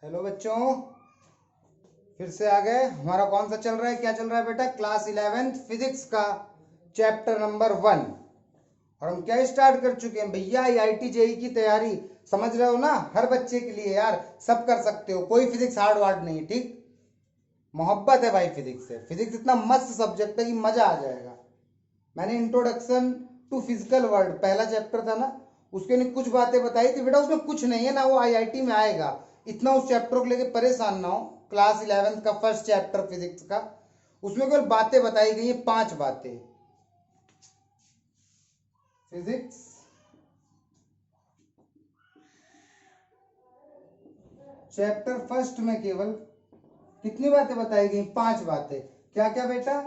Hello बच्चों, फिर से आ गए। हमारा कौन सा चल रहा है, क्या चल रहा है बेटा? क्लास 11th फिजिक्स का चैप्टर नंबर 1। और हम क्या स्टार्ट कर चुके हैं भैया? आईआईटी जेई की तैयारी। समझ रहे हो ना? हर बच्चे के लिए यार, सब कर सकते हो, कोई फिजिक्स हार्ड वार्ड नहीं। ठीक, मोहब्बत है भाई फिजिक्स से। फिजिक्स इतना मस्त सब्जेक्ट है कि मजा आ जाएगा। मैंने इंट्रोडक्शन टू फिजिकल वर्ल्ड पहला चैप्टर था ना, उसके ने कुछ बातें बताई थी बेटा। उसमें कुछ नहीं है ना, वो आईआईटी में आएगा। इतना उस चैप्टर को लेके परेशान ना हो। क्लास 11th का फर्स्ट चैप्टर फिजिक्स का, उसमें केवल बातें बताई गई हैं, 5 बातें। फिजिक्स चैप्टर फर्स्ट में केवल कितनी बातें बताई गई? 5 बातें। क्या क्या बेटा?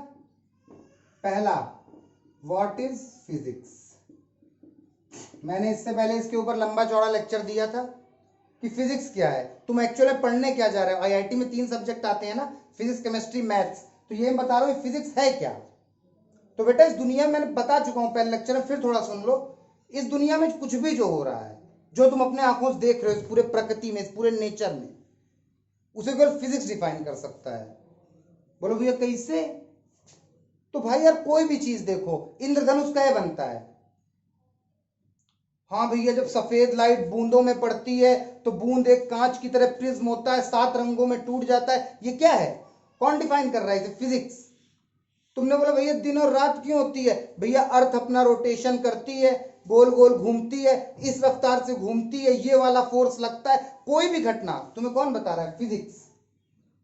पहला, व्हाट इज फिजिक्स। मैंने इससे पहले इसके ऊपर लंबा चौड़ा लेक्चर दिया था कि फिजिक्स क्या है। तुम एक्चुअली पढ़ने क्या जा रहे हो? आईआईटी में 3 सब्जेक्ट आते हैं ना, फिजिक्स, केमिस्ट्री, मैथ्स। तो ये बता रहा हूँ फिजिक्स है क्या। तो बेटा इस दुनिया में, मैंने बता चुका हूँ पहले लेक्चर में, फिर थोड़ा सुन लो। इस दुनिया में कुछ भी जो हो रहा है, जो तुम अपने आंखों से देख रहे हो, इस पूरे प्रकृति में, इस पूरे नेचर में, उसे केवल फिजिक्स डिफाइन कर सकता है। बोलो भैया कैसे? तो भाई यार, कोई भी चीज देखो, इंद्रधनुष कैसे बनता है? हाँ भैया, जब सफेद लाइट बूंदों में पड़ती है तो बूंद एक कांच की तरह प्रिज्म होता है, 7 रंगों में टूट जाता है। ये क्या है? कौन डिफाइन कर रहा है इसे? फिजिक्स। तुमने बोला भैया दिन और रात क्यों होती है? भैया अर्थ अपना रोटेशन करती है, गोल गोल घूमती है, इस रफ्तार से घूमती है, ये वाला फोर्स लगता है। कोई भी घटना तुम्हें कौन बता रहा है? फिजिक्स।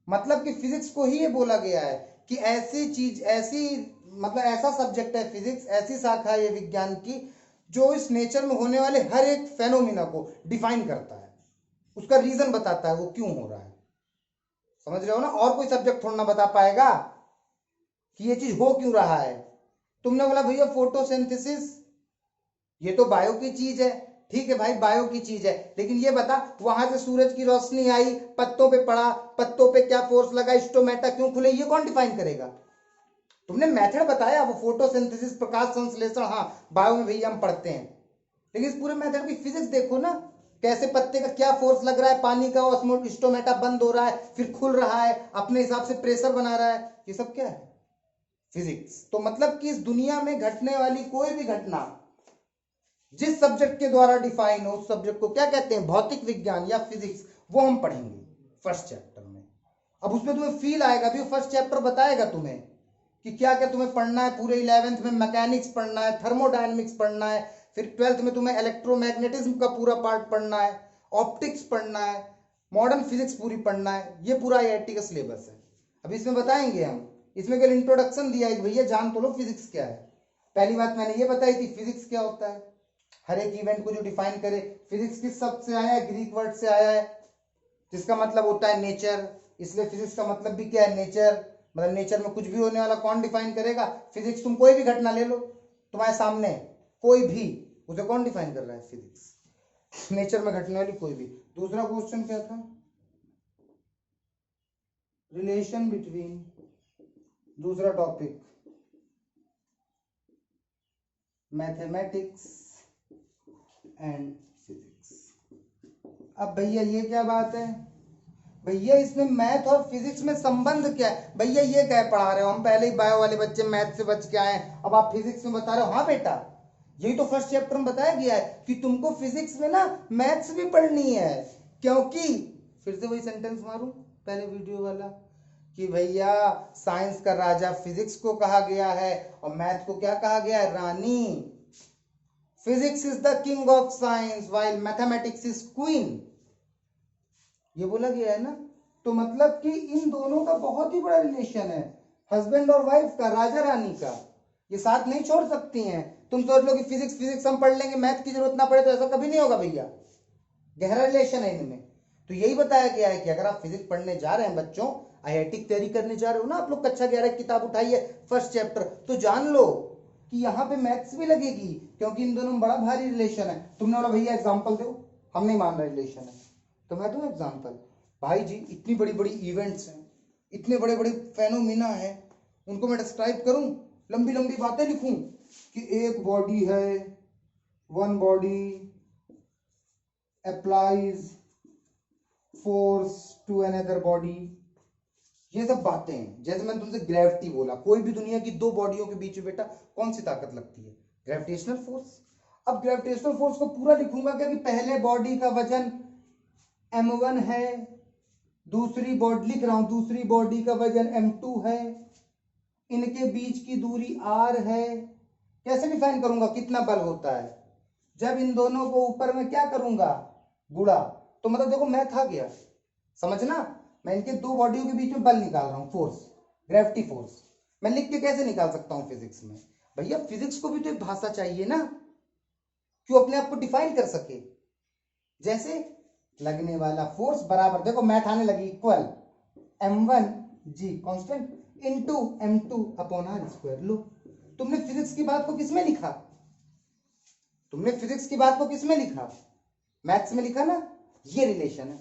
मतलब कि फिजिक्स को ही ये बोला गया है कि ऐसी चीज, ऐसी मतलब ऐसा सब्जेक्ट है फिजिक्स, ऐसी शाखा है ये विज्ञान की, जो इस नेचर में होने वाले हर एक फेनोमिना को डिफाइन करता है, उसका रीजन बताता है वो क्यों हो रहा है। समझ रहे हो ना? और कोई सब्जेक्ट थोड़ा ना बता पाएगा कि ये चीज हो क्यों रहा है। तुमने बोला भैया फोटोसिंथेसिस, ये तो बायो की चीज है। ठीक है भाई, बायो की चीज है, लेकिन ये बता, वहां से सूरज की रोशनी आई, पत्तों पे पड़ा, पत्तों पे क्या फोर्स लगा, स्टोमेटा क्यों खुले, ये कौन डिफाइन करेगा? तुमने मेथड बताया, वो फोटोसिंथेसिस, प्रकाश संश्लेषण, हाँ बायो में भैया हम पढ़ते हैं, लेकिन इस पूरे मेथड की फिजिक्स देखो ना। कैसे पत्ते का क्या फोर्स लग रहा है, पानी का स्टोमेटा बंद हो रहा है, फिर खुल रहा है, अपने हिसाब से प्रेशर बना रहा है। ये सब क्या है? फिजिक्स। तो मतलब कि इस दुनिया में घटने वाली कोई भी घटना जिस सब्जेक्ट के द्वारा डिफाइन हो, उस सब्जेक्ट को क्या कहते हैं? भौतिक विज्ञान या फिजिक्स। वो हम पढ़ेंगे फर्स्ट चैप्टर में। अब उसमें तुम्हें फील आएगा भी, फर्स्ट चैप्टर बताएगा तुम्हें कि क्या क्या तुम्हें पढ़ना है। पूरे 11th में मैकेनिक्स पढ़ना है, थर्मोडायनेमिक्स पढ़ना है, फिर 12th में तुम्हें इलेक्ट्रोमैग्नेटिज्म का पूरा पार्ट पढ़ना है, ऑप्टिक्स पढ़ना है, मॉडर्न फिजिक्स पूरी पढ़ना है। ये पूरा आईआईटी का सिलेबस है। अब इसमें बताएंगे हम। इसमें केवल इंट्रोडक्शन दिया है, भैया जान तो लो फिजिक्स क्या है। पहली बात मैंने ये बताई थी, फिजिक्स क्या होता है, हर एक इवेंट को जो डिफाइन करे। फिजिक्स किस शब्द से आया है? ग्रीक वर्ड से आया है, जिसका मतलब होता है नेचर। इसलिए फिजिक्स का मतलब भी क्या है? नेचर। मतलब नेचर में कुछ भी होने वाला कौन डिफाइन करेगा? फिजिक्स। तुम कोई भी घटना ले लो तुम्हारे सामने, कोई भी, उसे कौन डिफाइन कर रहा है? फिजिक्स। नेचर में घटने वाली कोई भी। दूसरा क्वेश्चन क्या था? रिलेशन बिटवीन, दूसरा टॉपिक, मैथमेटिक्स एंड फिजिक्स। अब भैया ये क्या बात है? भैया इसमें मैथ और फिजिक्स में संबंध क्या है? भैया ये क्या पढ़ा रहे हो? हम पहले ही बायो वाले बच्चे मैथ से बच के आए, अब आप फिजिक्स में बता रहे हो? हाँ बेटा, यही तो फर्स्ट चैप्टर में बताया गया है कि तुमको फिजिक्स में ना मैथ्स भी पढ़नी है। क्योंकि, फिर से वही सेंटेंस मारूं पहले वीडियो वाला, कि भैया साइंस का राजा फिजिक्स को कहा गया है और मैथ को क्या कहा गया है? रानी। Physics is the king of science while mathematics is queen, ये बोला गया है ना। तो मतलब कि इन दोनों का बहुत ही बड़ा रिलेशन है, हस्बैंड और वाइफ का, राजा रानी का। ये साथ नहीं छोड़ सकती हैं। तुम सोच लो कि फिजिक्स फिजिक्स हम पढ़ लेंगे, मैथ की जरूरत ना पड़े, तो ऐसा कभी नहीं होगा भैया। गहरा रिलेशन है इनमें। तो यही बताया गया है कि अगर आप फिजिक्स पढ़ने जा रहे हैं बच्चों, आईआईटी की तैयारी करने जा रहे हो ना आप लोग, कक्षा 11 की किताब उठाइए फर्स्ट चैप्टर, तो जान लो कि यहाँ पे मैथ्स भी लगेगी, क्योंकि इन दोनों में बड़ा भारी रिलेशन है। तुमने बोला भैया एग्जाम्पल दो, हम नहीं मान रहे रिलेशन है, तो मैं दूं एग्जाम्पल। भाई जी इतनी बड़ी बड़ी इवेंट्स हैं, इतने बड़े बड़े फेनोमिना हैं, उनको मैं डिस्क्राइब करूं, लंबी लंबी बातें लिखूं कि एक बॉडी है, one body applies force to another body, ये सब बातें हैं। जैसे मैंने तुमसे ग्रेविटी बोला, कोई भी दुनिया की दो बॉडियों के बीच में बेटा कौन सी ताकत लगती है? Gravitational force. अब ग्रेविटेशनल फोर्स को पूरा लिखूंगा क्या कि पहले बॉडी का वजन m1 है, दूसरी बॉडी लिख रहा हूं, दूसरी बॉडी का वजन m2 है, इनके बीच की दूरी r है। कैसे डिफाइन करूंगा कितना बल होता है? जब इन दोनों को ऊपर में क्या करूंगा, गुणा। तो मतलब देखो मैथ आ गया, समझना। मैं इनके दो बॉडियों के बीच में बल निकाल रहा हूं, फोर्स, ग्रेविटी फोर्स। मैं लिख के कैसे निकाल सकता हूं फिजिक्स में? भैया फिजिक्स को भी तो एक भाषा चाहिए ना, क्यों अपने आप को डिफाइन कर सके। जैसे लगने वाला फोर्स बराबर, देखो मैथ आने लगी, equal m1g constant into m2 upon r square. लो, तुमने फिजिक्स की बात को किसमें लिखा? तुमने फिजिक्स की बात को किसमें लिखा? मैथ्स में लिखा ना। ये रिलेशन है,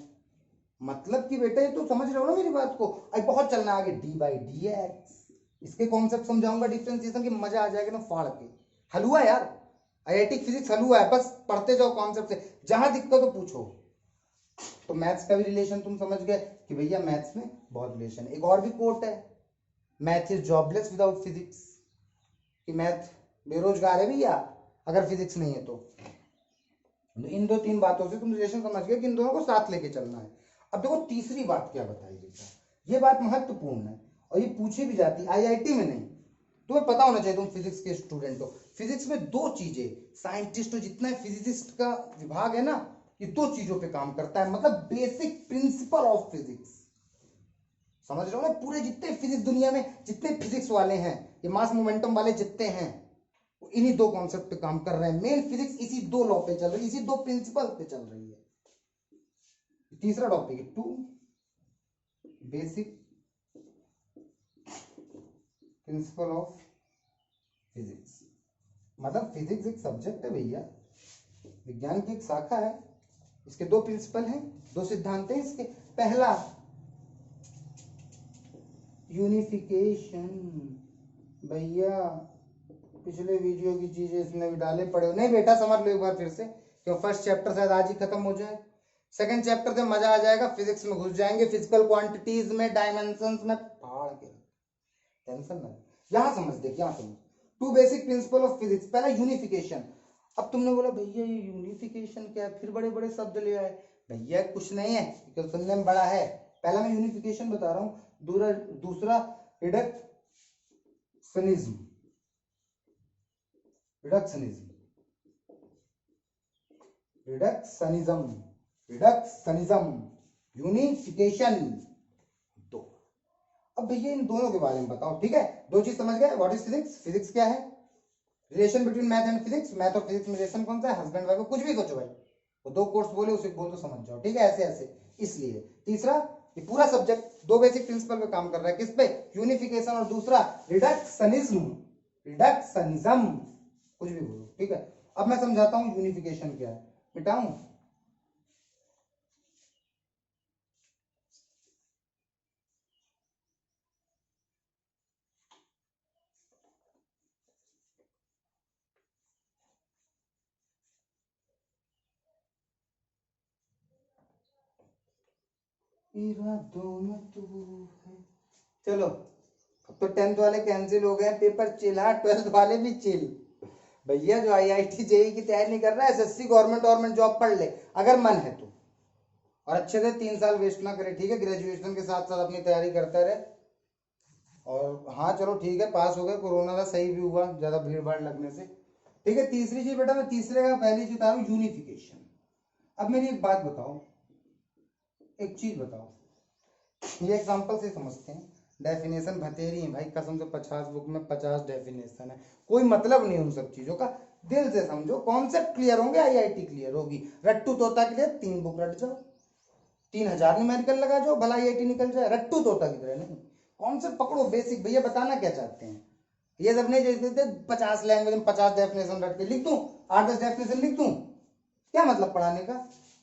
मतलब कि बेटा ये तो समझ रहे हो ना मेरी बात को। अब बहुत चलना आगे, dy/dx, इसके कॉन्सेप्ट समझाऊंगा डिफरेंशिएशन की, मजा आ जाएगा ना फाड़ के। हलवा यार, आईआईटी फिजिक्स हलवा है, बस पढ़ते जाओ कॉन्सेप्ट से, जहां दिक्कत हो पूछो। तो मैथ्स का भी रिलेशन तुम समझ गए कि भैया मैथ्स में बहुत रिलेशन है। एक और भी कोट है, math is jobless without physics, कि मैथ बेरोजगार है भैया अगर फिजिक्स नहीं है तो। इन दो तीन बातों से तुम रिलेशन समझ गए कि इन दोनों को साथ लेके चलना है। अब देखो तीसरी बात क्या बताई बेटा, ये बात महत्वपूर्ण है और ये पूछी भी जाती है आईआईटी में नहीं, तुम्हें पता होना चाहिए, तुम फिजिक्स के स्टूडेंट हो। फिजिक्स में दो चीजें, साइंटिस्ट हो जितना फिजिसिस्ट का विभाग है ना, ये दो चीजों पे काम करता है, मतलब बेसिक प्रिंसिपल ऑफ फिजिक्स। समझ रहे हो ना, पूरे जितने फिजिक्स दुनिया में जितने फिजिक्स वाले हैं, ये मास मोमेंटम वाले जितने हैं, इन्हीं दो कॉन्सेप्ट पे काम कर रहे हैं। मेन फिजिक्स इसी दो लॉ पे चल रही है, इसी दो प्रिंसिपल पे चल रही है। तीसरा टॉपिक है two basic principle of physics. मतलब फिजिक्स एक सब्जेक्ट है भैया, विज्ञान की एक शाखा है, इसके दो प्रिंसिपल हैं, दो सिद्धांत हैं इसके। पहला यूनिफिकेशन, भैया पिछले वीडियो की चीजें इसमें भी डाले पड़े हो नहीं बेटा, समझ लो एक बार फिर से, क्यों फर्स्ट चैप्टर शायद आज ही खत्म हो जाए, सेकंड चैप्टर से मजा आ जाएगा, फिजिक्स में घुस जाएंगे, फिजिकल क्वांटिटीज में, डायमेंशंस में, फाड़ के टेंशन ना, यहां समझ दे, यहां समझ। Two basic principle of physics, पहला यूनिफिकेशन। अब तुमने बोला भैया ये यूनिफिकेशन क्या है, फिर बड़े बड़े शब्द ले आए। भैया कुछ नहीं है, क्योंकि सुनने में बड़ा है। पहला मैं यूनिफिकेशन बता रहा हूं, दूसरा reductionism, reductionism, reductionism, reductionism, unification, दो। अब भैया इन दोनों के बारे में बताओ, ठीक है? दो चीज समझ गए, व्हाट इज फिजिक्स, फिजिक्स क्या है, relation between math and physics, math और फिजिक्स में रिलेशन कौन सा है, हस्बैंड वाइफ, कुछ भी सोचो भाई, वो दो कोर्स बोले उसे बोल तो समझ जाओ, ठीक है? ऐसे ऐसे। इसलिए तीसरा, ये पूरा सब्जेक्ट दो बेसिक प्रिंसिपल पे काम कर रहा है, किस पे, यूनिफिकेशन, और दूसरा रिडक्शनिज्म, रिडक्शनिज्म, कुछ भी बोलो, ठीक है? अब मैं समझाता हूं यूनिफिकेशन क्या है, मिटाऊं? इरादों में तू है। चलो, अब तो 10th वाले कैंसिल हो गए, पेपर चिल, हाँ 12th वाले भी चिल। भैया जो आईआईटी जेईई की तैयारी नहीं कर रहा है, एसएससी गवर्नमेंट जॉब पढ़ ले अगर मन है तो, और अच्छे से 3 साल वेस्ट ना करे, ठीक है? ग्रेजुएशन के साथ साथ अपनी तैयारी करता रहे। और हाँ चलो ठीक है, पास हो गए, कोरोना का सही भी हुआ ज्यादा भीड़ भाड़ लगने से, ठीक है? तीसरी चीज बेटा, मैं तीसरे का पहली चीज बता रहा हूँ, यूनिफिकेशन। अब मेरी एक बात बताओ, एक चीज बताओ, ये एग्जांपल से समझते हैं। डेफिनेशन भतेरी है भाई, कसम से 50 बुक में 50 डेफिनेशन है, कोई मतलब नहीं उन सब चीजों का, दिल से समझो, कॉन्सेप्ट क्लियर होंगे, आईआईटी क्लियर होगी। रट्टू तोता के लिए 3 बुक रट जाओ, 3000 न्यूमेरिकल लगा जाओ, भला आईआईटी निकल जाए, रट्टू तोता की तरह नहीं। कॉन्सेप्ट पकड़ो बेसिक, भैया बताना क्या चाहते हैं। ये सब नहीं जैसे 50 लैंग्वेज में 50 डेफिनेशन रट के लिख दूं, 8-10 डेफिनेशन लिख दूं, क्या मतलब पढ़ाने का?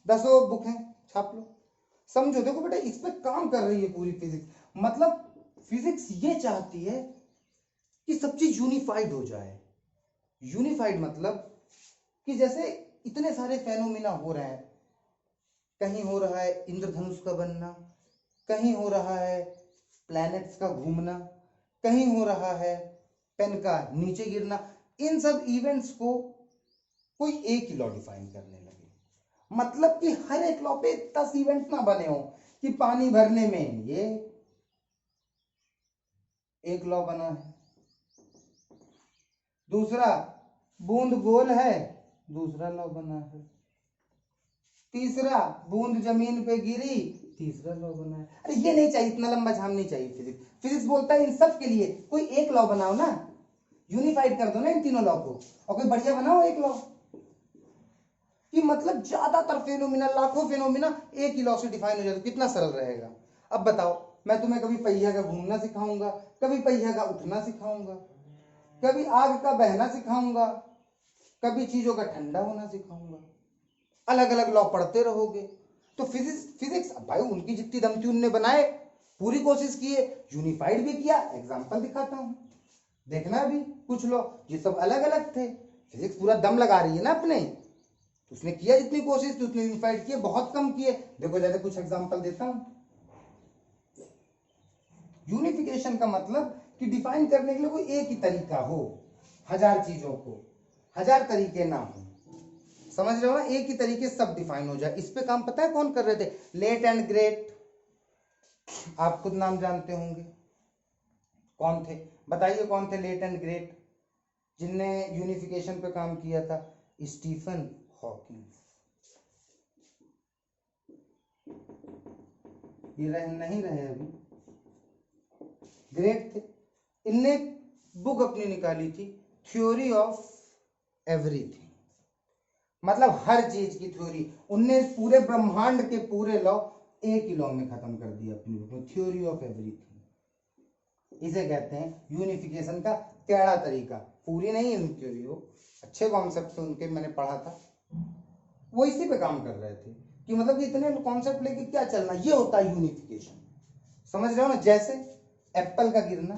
10 बुक है, छाप लो, समझो। देखो बेटा, इस पे काम कर रही है पूरी फिजिक्स, मतलब फिजिक्स ये चाहती है कि सब चीज यूनिफाइड हो जाए। यूनिफाइड मतलब कि जैसे इतने सारे फेनोमेना हो रहे हैं, कहीं हो रहा है इंद्रधनुष का बनना, कहीं हो रहा है प्लैनेट्स का घूमना, कहीं हो रहा है पेन का नीचे गिरना। इन सब इवेंट्स को कोई एक ही लॉ डिफाइन करने लगे। मतलब कि हर एक लॉ पे 10 इवेंट ना बने हो कि पानी भरने में ये एक लॉ बना है, दूसरा बूंद गोल है दूसरा लॉ बना है, तीसरा बूंद जमीन पे गिरी तीसरा लॉ बना है। अरे ये नहीं चाहिए, इतना लंबा झाम नहीं चाहिए। फिजिक्स बोलता है इन सब के लिए कोई एक लॉ बनाओ ना, यूनिफाइड कर दो ना इन तीनों लॉ को और कोई बढ़िया बनाओ एक लॉ कि मतलब ज्यादातर फेनोमिना, लाखों फेनोमिना एक ही लॉ से डिफाइन हो जाए तो कितना सरल रहेगा। अब बताओ, मैं तुम्हें कभी पहिया का घूमना सिखाऊंगा, कभी पहिया का उठना सिखाऊंगा, कभी आग का बहना सिखाऊंगा, कभी चीजों का ठंडा होना सिखाऊंगा, अलग अलग लॉ पढ़ते रहोगे। तो फिजिक्स भाई उनकी जितनी दम थी उनने बनाए, पूरी कोशिश की है, यूनिफाइड भी किया। एग्जाम्पल दिखाता हूं, देखना भी कुछ लॉ ये सब अलग अलग थे। फिजिक्स पूरा दम लगा रही है ना अपने, तो उसने किया जितनी कोशिश थी उतने यूनिफाइड किए, बहुत कम किए। देखो जैसे कुछ एग्जाम्पल देता हूं। यूनिफिकेशन का मतलब कि डिफाइन करने के लिए कोई एक ही तरीका हो, हजार चीजों को हजार तरीके ना हो, समझ रहे हो ना, एक ही तरीके सब डिफाइन हो जाए। इस पे काम पता है कौन कर रहे थे? लेट एंड ग्रेट, आप खुद नाम जानते होंगे कौन थे, बताइए कौन थे लेट एंड ग्रेट जिनने यूनिफिकेशन पे काम किया था? Stephen Hawking. ये नहीं रहे अभी, ग्रेट थे। इनने बुक अपनी निकाली थी थ्योरी ऑफ एवरीथिंग, मतलब हर चीज की थ्योरी। उनने पूरे ब्रह्मांड के पूरे लॉ एक ही लॉ में खत्म कर दिया अपनी बुक में, थ्योरी ऑफ एवरीथिंग। इसे कहते हैं यूनिफिकेशन का टेढ़ा तरीका। पूरी नहीं है थ्योरी, वो अच्छे कॉन्सेप्ट थे उनके, मैंने पढ़ा था। वो इसी पे काम कर रहे थे कि मतलब कि इतने कॉन्सेप्ट लेके क्या चलना, ये होता है यूनिफिकेशन। समझ रहे हो ना? जैसे एप्पल का गिरना,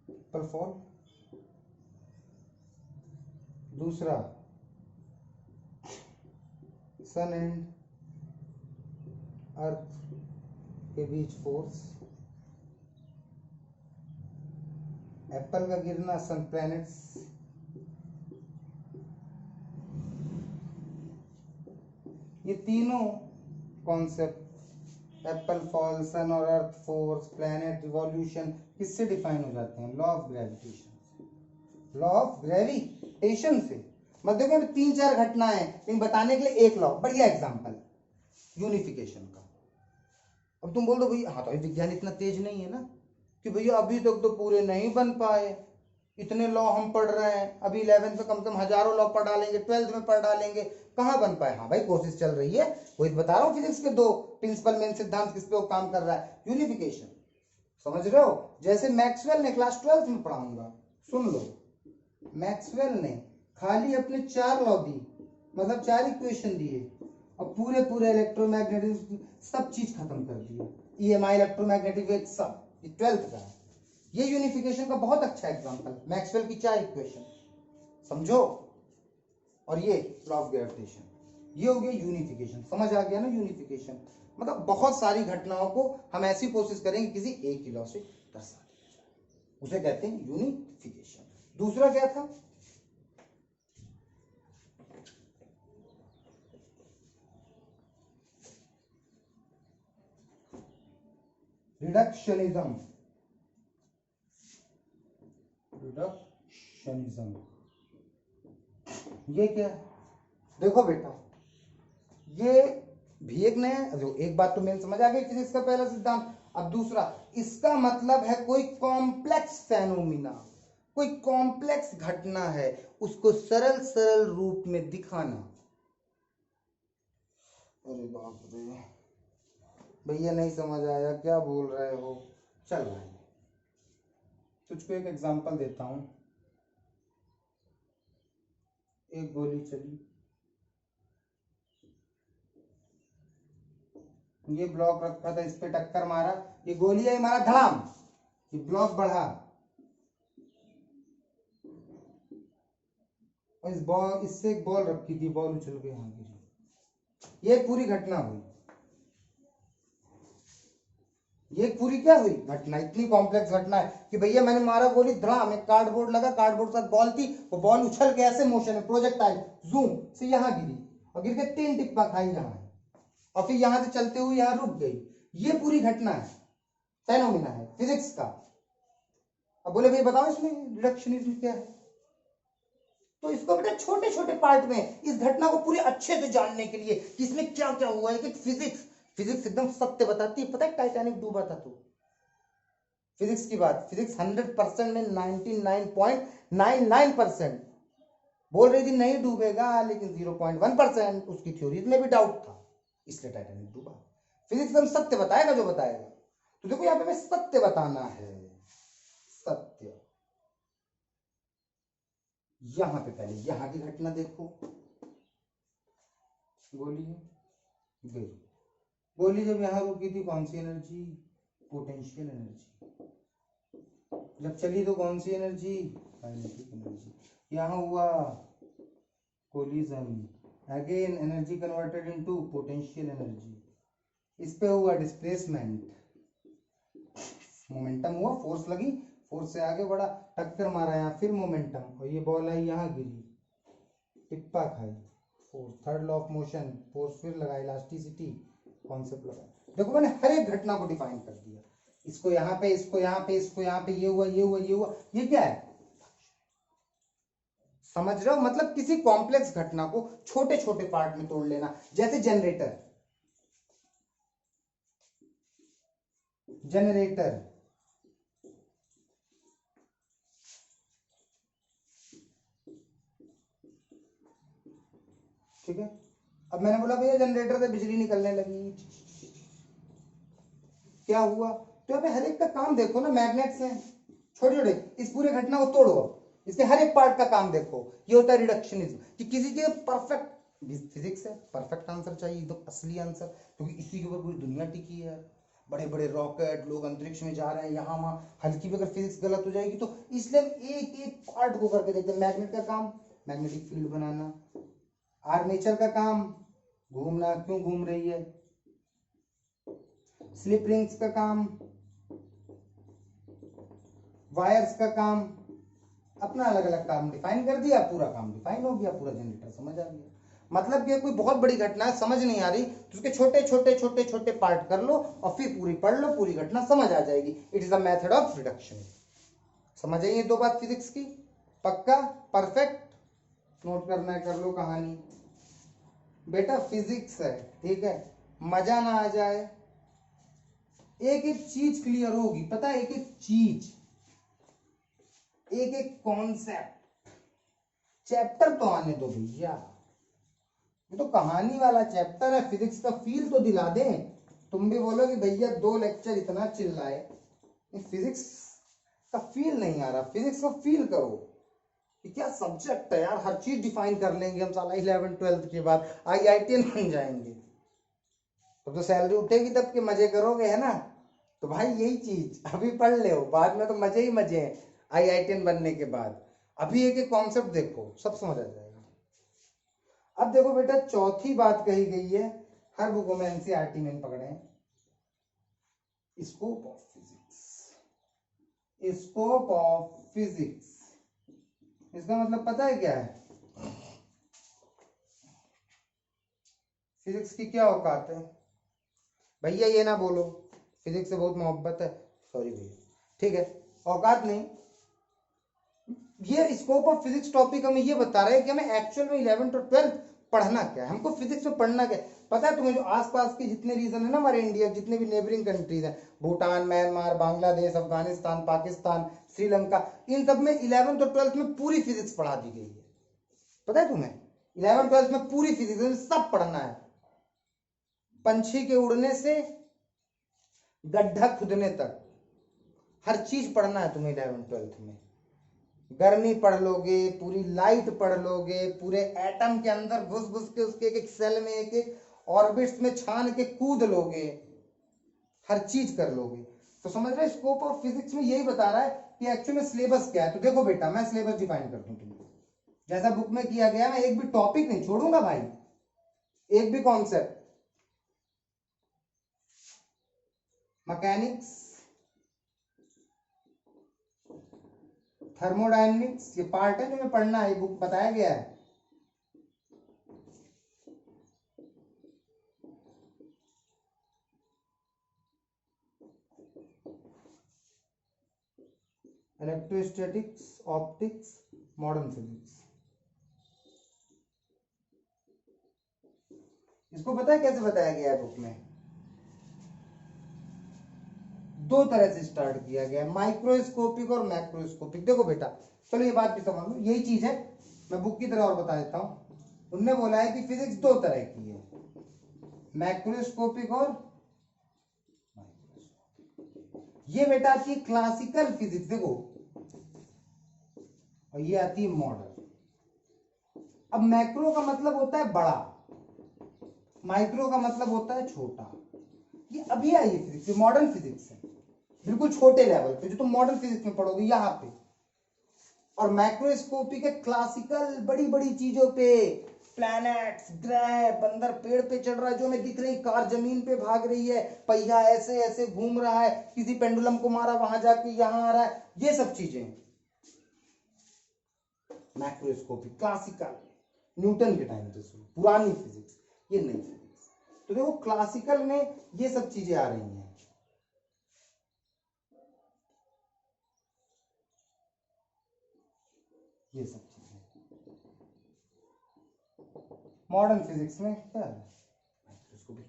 एप्पल फॉल, दूसरा सन एंड अर्थ के बीच फोर्स, एप्पल का गिरना, सन प्लैनेट्स, ये तीनों कॉन्सेप्ट एप्पल फॉल, सन और अर्थ फोर्स, प्लैनेट रिवॉल्यूशन किससे डिफाइन हो जाते हैं? Law of gravitation. Law of gravitation से। मतलब देखो 3-4 घटनाएं हैं लेकिन बताने के लिए एक लॉ, बढ़िया एग्जांपल यूनिफिकेशन का। अब तुम बोल दो भैया हाँ तो अभी विज्ञान इतना तेज नहीं है ना कि भैया अभी तक तो पूरे नहीं बन पाए, इतने लॉ हम पढ़ रहे हैं, अभी 11th में कम से कम हजारों लॉ पढ़ डालेंगे, 12th में पढ़ डालेंगे, कहाँ बन पाए? हाँ भाई कोशिश चल रही है, वही बता रहा हूँ। फिजिक्स के 2 प्रिंसिपल मेन सिद्धांत किस पे वो काम कर रहा है? यूनिफिकेशन। समझ रहे हो? जैसे मैक्सवेल ने, क्लास 12th में पढ़ाऊंगा, सुन लो, मैक्सवेल ने खाली अपने 4 लॉ दी, मतलब 4 इक्वेशन दिए और पूरे पूरे इलेक्ट्रोमैग्नेटिक सब चीज खत्म कर दिया। EMI इलेक्ट्रोमैग्नेटिक वेव सब, ये 12th का है। ये यूनिफिकेशन का बहुत अच्छा एग्जांपल, मैक्सवेल की 4 इक्वेशन, समझो। और ये लॉ ऑफ ग्रेविटेशन, ये हो गया यूनिफिकेशन। समझ आ गया ना? यूनिफिकेशन मतलब बहुत सारी घटनाओं को हम ऐसी कोशिश करेंगे किसी एक ही लॉ से दर्शा दिया जाए, उसे कहते हैं यूनिफिकेशन। दूसरा क्या था? रिडक्शनिज्म। रिडक्शनिज्म ये क्या है? देखो बेटा, ये भी एक नया, एक बात तो मेन समझ आ गई फिजिक्स का पहला सिद्धांत। अब दूसरा, इसका मतलब है कोई कॉम्प्लेक्स फेनोमिना, कोई कॉम्प्लेक्स घटना है, उसको सरल सरल रूप में दिखाना। अरे बाप रे भैया नहीं समझ आया, क्या बोल रहे हो? चल भाई तुझको एक एग्जांपल देता हूं। एक गोली चली, ये ब्लॉक रखा था, इस पे टक्कर मारा, ये गोली आई मारा धड़ाम, ये ब्लॉक बढ़ा और इस बॉल, इससे एक बॉल रखी थी, बॉल उछल के यहाँ गिरी। ये पूरी घटना हुई, ये पूरी क्या हुई घटना, इतनी कॉम्प्लेक्स घटना है कि भैया मैंने मारा गोली, धड़ाम, एक कार्डबोर्ड लगा, कार्डबोर्ड के साथ बॉल थी, वो बॉल उछल के ऐसे मोशन में प्रोजेक्टाइल जूम से यहाँ गिरी और गिर के 3 टिप्पा खाई यहाँ, और फिर यहाँ से चलते हुए यहाँ रुक गई। ये पूरी घटना है, फेनोमेना है फिजिक्स का। अब बोले भाई बताओ इसमें रिडक्शनिज्म क्या है, तो इसको बेटा छोटे छोटे पार्ट में इस घटना को पूरे अच्छे से जानने के लिए कि इसमें क्या क्या हुआ है, कि फिजिक्स एकदम सत्य बताती है। पता है टाइटैनिक डूबा था तो फिजिक्स की बात, फिजिक्स 100% में 99.99% बोल रही थी नहीं डूबेगा, लेकिन 0.1% उसकी थ्योरीज में भी डाउट था, इसलिए टाइटैनिक डूबा। फिजिक्स एकदम सत्य बताएगा जो बताएगा। तो देखो यहाँ पे हमें सत्य बताना है, सत्य। यहां पे पहले यहां की घटना देखो, गोली जब यहां रुकी थी कौन सी एनर्जी, पोटेंशियल एनर्जी। जब चली तो कौन सी एनर्जी, काइनेटिक एनर्जी। यहां हुआ collision, again energy converted into potential energy. इस पे हुआ डिस्प्लेसमेंट, मोमेंटम हुआ, फोर्स लगी, फोर्स से आगे बढ़ा, टक्कर मारा यहाँ, फिर मोमेंटम, और ये बॉल आई यहाँ गिरी, टिप्पा खाई, force, third law of motion, force फिर लगा, इलास्टिसिटी कॉन्सेप्ट लगा। देखो मैंने हर एक घटना को डिफाइन कर दिया, इसको यहाँ पे, इसको यहाँ पे, इसको यहाँ पे, ये हुआ, ये हुआ, ये हुआ, ये क्या है, समझ रहे हो। मतलब किसी कॉम्प्लेक्स घटना को छोटे छोटे पार्ट में तोड़ लेना, जैसे जनरेटर, ठीक है। अब मैंने बोला भैया जनरेटर से बिजली निकलने लगी, क्या हुआ, तो यहाँ पे हर एक का काम देखो ना, मैग्नेट्स हैं छोटे छोटे, इस पूरे घटना को तोड़ो, इसके हर एक पार्ट का काम देखो। ये होता है रिडक्शनिज्म, कि किसी के परफेक्ट, फिजिक्स है, परफेक्ट आंसर चाहिए, एकदम असली आंसर, क्योंकि इसी के ऊपर पूरी दुनिया टिकी है। बड़े बड़े रॉकेट, लोग अंतरिक्ष में जा रहे हैं, यहाँ वहाँ, हल्की भी अगर फिजिक्स गलत हो जाएगी तो, इसलिए एक एक पार्ट को करके देखते हैं। मैग्नेट का काम मैग्नेटिक फील्ड बनाना, आर्मेचर का काम घूमना, क्यों घूम रही है, स्लिप रिंग्स का काम, वायर्स का काम, अपना अलग अलग काम डिफाइन कर दिया, पूरा काम डिफाइन हो गया, पूरा जनरेटर समझ आ गया। मतलब कि कोई बहुत बड़ी घटना है, समझ नहीं आ रही, तो उसके छोटे छोटे छोटे छोटे पार्ट कर लो और फिर पूरी पढ़ लो, पूरी घटना समझ आ जाएगी। It is the method of reduction. समझ आइए दो बात फिजिक्स की, पक्का, परफेक्ट, नोट करना है कर लो कहानी। बेटा फिजिक्स है, ठीक है, मजा ना आ जाए, एक एक चीज क्लियर होगी, पता है, एक एक चीज, एक एक कॉन्सेप्ट, चैप्टर तो आने दो भैया, ये तो कहानी वाला चैप्टर है, फिजिक्स का फील तो दिला दे। तुम भी बोलो कि भैया 2 लेक्चर इतना चिल्लाए, फिजिक्स का फील नहीं आ रहा, फिजिक्स का फील करो कि क्या सब्जेक्ट है यार, हर चीज डिफाइन कर लेंगे हम साला 11th-12th के बाद, IITian बन जाएंगे, तो सैलरी उठेगी तब के मजे करोगे, है ना। तो भाई यही चीज अभी पढ़ ले, बाद में तो मजे ही मजे हैं IITian बनने के बाद। अभी एक एक कॉन्सेप्ट देखो, सब समझ आ जाएगा। अब देखो बेटा, चौथी बात कही गई है, हर बुकों में NCERT में पकड़े, scope of physics, scope of physics, इसका मतलब पता है क्या है, फिजिक्स की क्या औकात है भैया, ये ना बोलो फिजिक्स से बहुत मोहब्बत है, सॉरी भैया, ठीक है, औकात नहीं। ये स्कोप ऑफ फिजिक्स टॉपिक हमें ये बता रहे हैं कि हमें एक्चुअल में 11th और 12th पढ़ना क्या है, हमको फिजिक्स में पढ़ना क्या है। पता है तुम्हें, जो आसपास के जितने रीजन है ना हमारे इंडिया, जितने भी नेबरिंग कंट्रीज हैं, भूटान, म्यांमार, बांग्लादेश, अफगानिस्तान, पाकिस्तान, श्रीलंका, इन सब में 11th और 12th में पूरी फिजिक्स पढ़ा दी गई है। पता है तुम्हें, 11th 12th में पूरी फिजिक्स सब पढ़ना है, पंछी के उड़ने से गड्ढा खुदने तक हर चीज पढ़ना है तुम्हें 11th 12th में। गर्मी पढ़ लोगे, पूरी लाइट पढ़ लोगे, पूरे एटम के अंदर घुस घुस के उसके एक एक सेल में, एक एक ऑर्बिट्स में छान के कूद लोगे, हर चीज कर लोगे। तो समझ रहे, स्कोप ऑफ फिजिक्स में यही बता रहा है कि एक्चुअली सिलेबस क्या है। तो देखो बेटा, मैं सिलेबस डिफाइन कर दूं तुमको, जैसा बुक में किया गया, मैं एक भी टॉपिक नहीं छोड़ूंगा भाई, एक भी कॉन्सेप्ट। मैकेनिक्स, थर्मोडायनेमिक्स, ये पार्ट है जो मैं पढ़ना है, ये बुक बताया गया है। Electrostatics, optics, modern physics. इसको पता है कैसे बताया गया है बुक में? दो तरह से स्टार्ट किया गया है, माइक्रोस्कोपिक और मैक्रोस्कोपिक। देखो बेटा, चलो ये बात भी समझ लो, यही चीज है, मैं बुक की तरह और बता देता हूं। उनने बोला है कि फिजिक्स दो तरह की है, मैक्रोस्कोपिक और ये बेटा आती है क्लासिकल फिजिक्स, देखो, और ये आती है मॉडर्न। अब मैक्रो का मतलब होता है बड़ा, माइक्रो का मतलब होता है छोटा। ये अभी आई है फिजिक्स, ये मॉडर्न फिजिक्स है, बिल्कुल छोटे लेवल पे जो तुम मॉडर्न फिजिक्स में पढ़ोगे यहाँ पे। और मैक्रोस्कोपिक है क्लासिकल, बड़ी बड़ी चीजों पे, प्लैनेट्स, ग्रह, बंदर पेड़ पे चढ़ रहा है जो हमें दिख रही, कार जमीन पे भाग रही है, पहिया ऐसे ऐसे घूम रहा है, किसी पेंडुलम को मारा वहां जाके यहाँ आ रहा है, ये सब चीजें मैक्रोस्कोपिक क्लासिकल, न्यूटन के टाइम से शुरू, पुरानी फिजिक्स, ये नई फिजिक्स। तो देखो क्लासिकल में ये सब चीजें आ रही हैं। ये सब चीजें मॉडर्न फिजिक्स में क्या है,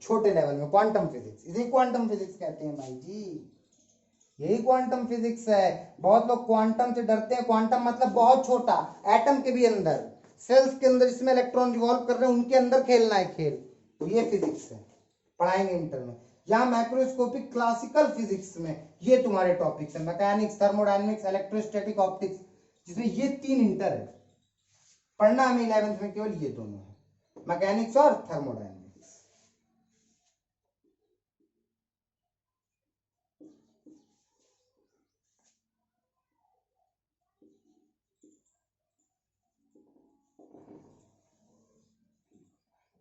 छोटे लेवल में क्वांटम फिजिक्स, इसे क्वांटम फिजिक्स कहते हैं भाई जी, यही क्वांटम फिजिक्स है। बहुत लोग क्वांटम से डरते हैं, क्वांटम मतलब बहुत छोटा, एटम के भी अंदर, सेल्स के अंदर जिसमें इलेक्ट्रॉन रिवॉल्व कर रहे हैं उनके अंदर खेलना है खेल, तो ये फिजिक्स है, पढ़ाएंगे इंटर में। यहाँ मैक्रोस्कोपिक क्लासिकल फिजिक्स में ये तुम्हारे टॉपिक्स है, मैकेनिक्स, थर्मोडायनेमिक्स, इलेक्ट्रोस्टैटिक, ऑप्टिक्स, जिसमें ये तीन इंटर है। पढ़ना हमें 11th में केवल ये दोनों है, मैकेनिक्स और थर्मोडायनेमिक्स।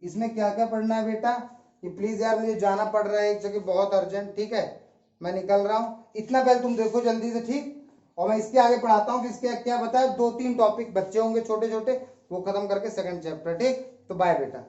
इसमें क्या क्या पढ़ना है बेटा, ये प्लीज यार मुझे जाना पड़ रहा है एक जगह बहुत अर्जेंट, ठीक है, मैं निकल रहा हूं, इतना पहले तुम देखो जल्दी से, ठीक, और मैं इसके आगे पढ़ाता हूँ कि इसके क्या बताया, 2-3 टॉपिक बच्चे होंगे छोटे छोटे, वो खत्म करके सेकंड चैप्टर, ठीक। तो बाय बेटा।